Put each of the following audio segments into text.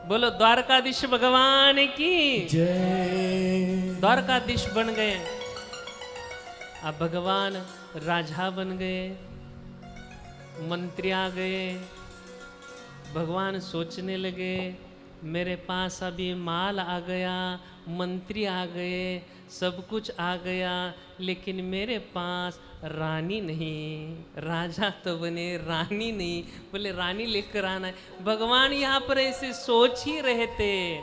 बोलो द्वारकाधीश भगवान की जय। द्वारकाधीश बन गए। अब भगवान राजा बन गए, मंत्री आ गए। भगवान सोचने लगे मेरे पास अभी माल आ गया, मंत्री आ गए, सब कुछ आ गया, लेकिन मेरे पास रानी नहीं। राजा तो बने, रानी नहीं। बोले रानी लेकर आना है। भगवान यहाँ पर ऐसे सोच ही रहे थे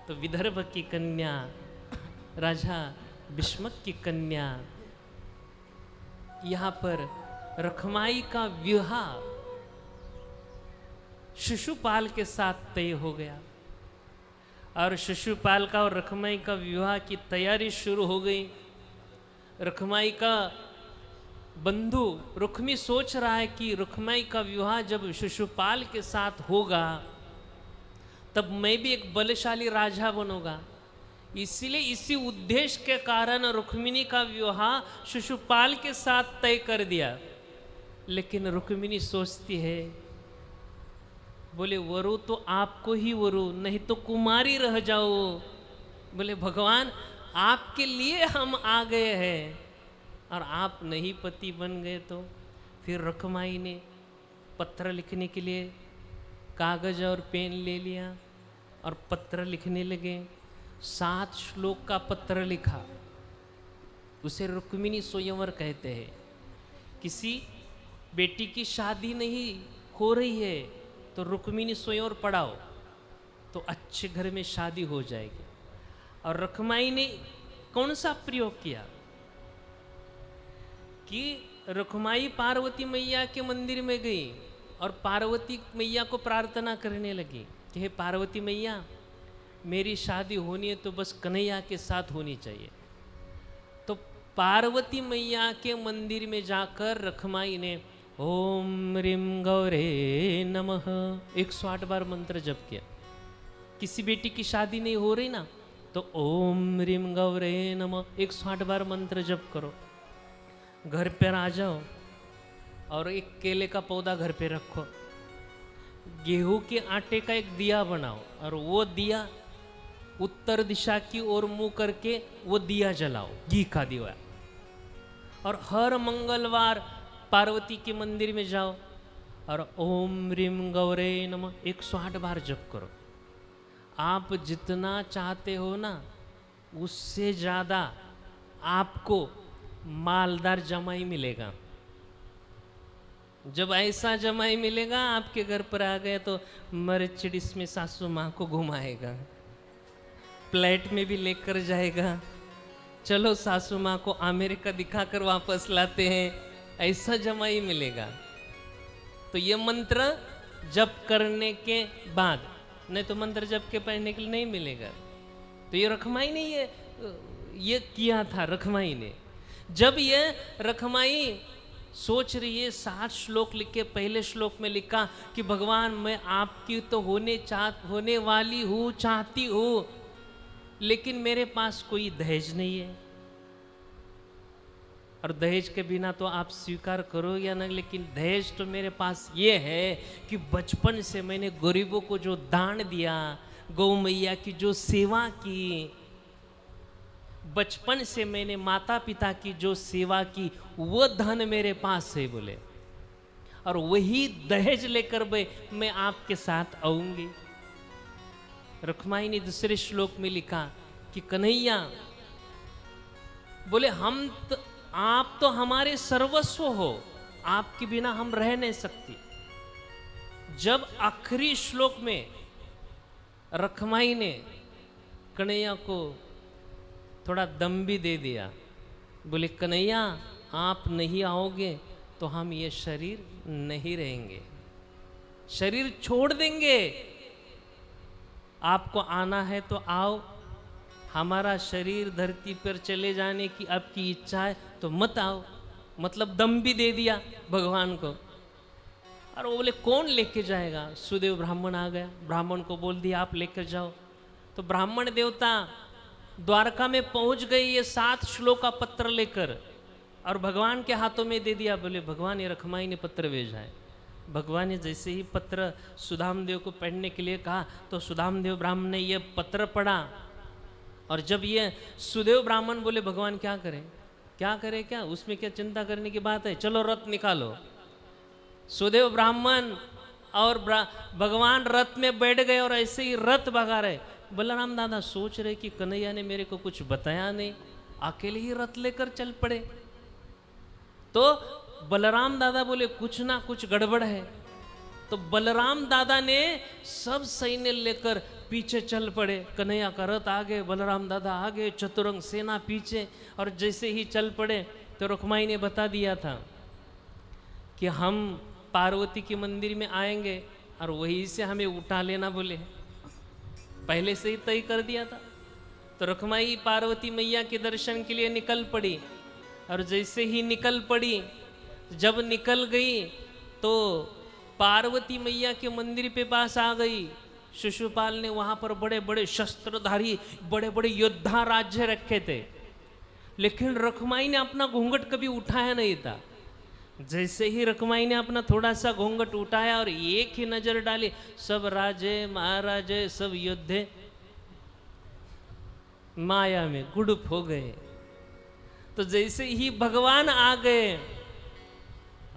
तो विदर्भ की कन्या, राजा भीष्मक की कन्या, यहाँ पर रखमाई का विवाह शिशुपाल के साथ तय हो गया। और शिशुपाल का और रखमाई का विवाह की तैयारी शुरू हो गई। रखमाई का बंधु रुक्मी सोच रहा है कि रुक्माई का विवाह जब शिशुपाल के साथ होगा तब मैं भी एक बलशाली राजा बनूंगा। इसीलिए इसी उद्देश्य के कारण रुक्मिणी का विवाह शिशुपाल के साथ तय कर दिया। लेकिन रुक्मिणी सोचती है, बोले वरु तो आपको ही वरु, नहीं तो कुमारी रह जाओ। बोले भगवान आपके लिए हम आ गए हैं और आप नहीं पति बन गए तो। फिर रखमाई ने पत्र लिखने के लिए कागज और पेन ले लिया और पत्र लिखने लगे। 7 श्लोक का पत्र लिखा। उसे रुक्मिणी स्वयंवर कहते हैं। किसी बेटी की शादी नहीं हो रही है तो रुक्मिणी स्वयंवर पढ़ाओ तो अच्छे घर में शादी हो जाएगी। और रखमाई ने कौन सा प्रयोग किया कि रखमाई पार्वती मैया के मंदिर में गई और पार्वती मैया को प्रार्थना करने लगी कि हे पार्वती मैया, मेरी शादी होनी है तो बस कन्हैया के साथ होनी चाहिए। तो पार्वती मैया के मंदिर में जाकर रखमाई ने ओम ह्रीं गौरे नमः 108 बार मंत्र जप किया। किसी बेटी की शादी नहीं हो रही ना तो ओम ह्रीं गौरे नमः 108 बार मंत्र जप करो। घर पर आ जाओ और एक केले का पौधा घर पे रखो। गेहूं के आटे का एक दिया बनाओ और वो दिया उत्तर दिशा की ओर मुंह करके वो दिया जलाओ, घी का दिया। और हर मंगलवार पार्वती के मंदिर में जाओ और ओम ह्रीं गौरे नमः 108 बार जप करो। आप जितना चाहते हो ना उससे ज़्यादा आपको मालदार जमाई मिलेगा। जब ऐसा जमाई मिलेगा आपके घर पर आ गए तो मर्सिडीज में सासू माँ को घुमाएगा, फ्लैट में भी लेकर जाएगा। चलो सासू माँ को अमेरिका दिखाकर वापस लाते हैं, ऐसा जमाई मिलेगा। तो ये मंत्र जप करने के बाद, नहीं तो मंत्र जप के पढ़ने के लिए नहीं मिलेगा। तो ये रखमाई ने ये किया था। रखमाई ने जब ये रखमाई सोच रही है, 7 श्लोक लिख के पहले श्लोक में लिखा कि भगवान मैं आपकी तो होने वाली हूँ, चाहती हूँ, लेकिन मेरे पास कोई दहेज नहीं है। और दहेज के बिना तो आप स्वीकार करो या ना, लेकिन दहेज तो मेरे पास ये है कि बचपन से मैंने गरीबों को जो दान दिया, गौ मैया की जो सेवा की, बचपन से मैंने माता पिता की जो सेवा की, वो धन मेरे पास है। बोले और वही दहेज लेकर मैं आपके साथ आऊंगी। रुक्माई ने दूसरे श्लोक में लिखा कि कन्हैया, बोले आप तो हमारे सर्वस्व हो, आपके बिना हम रह नहीं सकती। जब आखिरी श्लोक में रखमाई ने कन्हैया को थोड़ा दम भी दे दिया, बोले कन्हैया आप नहीं आओगे तो हम ये शरीर नहीं रहेंगे, शरीर छोड़ देंगे। आपको आना है तो आओ, हमारा शरीर धरती पर चले जाने की आपकी इच्छा है तो मत आओ। मतलब दम भी दे दिया भगवान को। और वो बोले कौन लेके जाएगा? सुदेव ब्राह्मण आ गया, ब्राह्मण को बोल दिया आप लेकर जाओ। तो ब्राह्मण देवता द्वारका में पहुंच गए ये 7 श्लोक का पत्र लेकर और भगवान के हाथों में दे दिया। बोले भगवान ये रखमाई ने पत्र भेजा है, भगवान ने जैसे ही पत्र सुदामदेव को पढ़ने के लिए कहा तो सुदामदेव ब्राह्मण ने यह पत्र पढ़ा। और जब ये सुदेव ब्राह्मण बोले भगवान क्या करें क्या, उसमें क्या चिंता करने की बात है, चलो रथ निकालो। सुदेव ब्राह्मण और भगवान रथ में बैठ गए और ऐसे ही रथ भगा रहे। बलराम दादा सोच रहे कि कन्हैया ने मेरे को कुछ बताया नहीं, अकेले ही रथ लेकर चल पड़े। तो बलराम दादा बोले कुछ ना कुछ गड़बड़ है। तो बलराम दादा ने सब सैन्य लेकर पीछे चल पड़े। कन्हैया का रथ आगे, बलराम दादा आगे, चतुरंग सेना पीछे। और जैसे ही चल पड़े तो रुक्माई ने बता दिया था कि हम पार्वती के मंदिर में आएंगे और वहीं से हमें उठा लेना, बोले पहले से ही तय कर दिया था। तो रुक्माई पार्वती मैया के दर्शन के लिए निकल पड़ी। और जैसे ही निकल पड़ी, जब निकल गई तो पार्वती मैया के मंदिर पे पास आ गई। शिशुपाल ने वहां पर बड़े बड़े शस्त्रधारी, बड़े बड़े योद्धा राज्य रखे थे, लेकिन रुक्माई ने अपना घूंघट कभी उठाया नहीं था। जैसे ही रुक्माई ने अपना थोड़ा सा घूंघट उठाया और एक ही नजर डाली, सब राजे महाराजे सब योद्धे माया में गुड़ुप हो गए। तो जैसे ही भगवान आ गए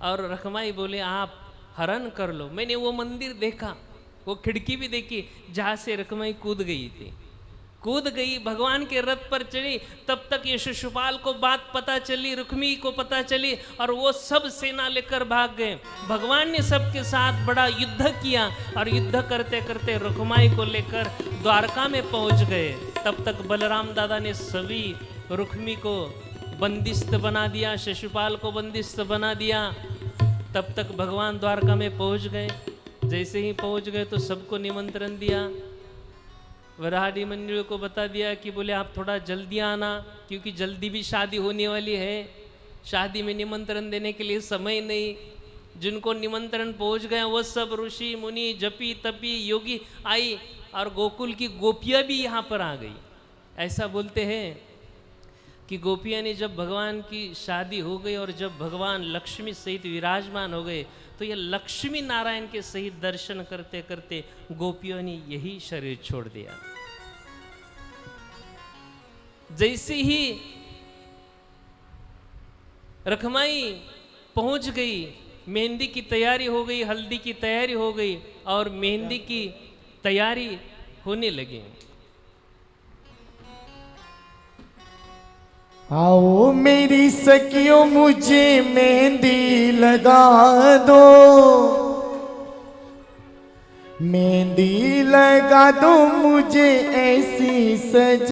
और रुक्माई बोले आप हरण कर लो। मैंने वो मंदिर देखा, वो खिड़की भी देखी जहां से रुक्माई कूद गई थी, कूद गई, भगवान के रथ पर चढ़ी। तब तक ये शिशुपाल को बात पता चली, रुक्मी को पता चली और वो सब सेना लेकर भाग गए। भगवान ने सबके साथ बड़ा युद्ध किया और युद्ध करते करते रुक्माई को लेकर द्वारका में पहुंच गए। तब तक बलराम दादा ने सभी रुक्मी को बंदिस्त बना दिया, शिशुपाल को बंदिस्त बना दिया। तब तक भगवान द्वारका में पहुंच गए। जैसे ही पहुंच गए तो सबको निमंत्रण दिया। वराहडी मंडल को बता दिया कि बोले आप थोड़ा जल्दी आना, क्योंकि जल्दी भी शादी होने वाली है, शादी में निमंत्रण देने के लिए समय नहीं। जिनको निमंत्रण पहुंच गए वो सब ऋषि मुनि जपी तपी योगी आई और गोकुल की गोपियां भी यहाँ पर आ गई। ऐसा बोलते हैं कि गोपियां ने जब भगवान की शादी हो गई और जब भगवान लक्ष्मी सहित विराजमान हो गए तो ये लक्ष्मी नारायण के सहित दर्शन करते करते गोपियों ने यही शरीर छोड़ दिया। जैसे ही रुक्माई पहुंच गई, मेहंदी की तैयारी हो गई, हल्दी की तैयारी हो गई और मेहंदी की तैयारी होने लगी। आओ मेरी सखियों मुझे मेहंदी लगा दो, मेहंदी लगा दो मुझे ऐसी सज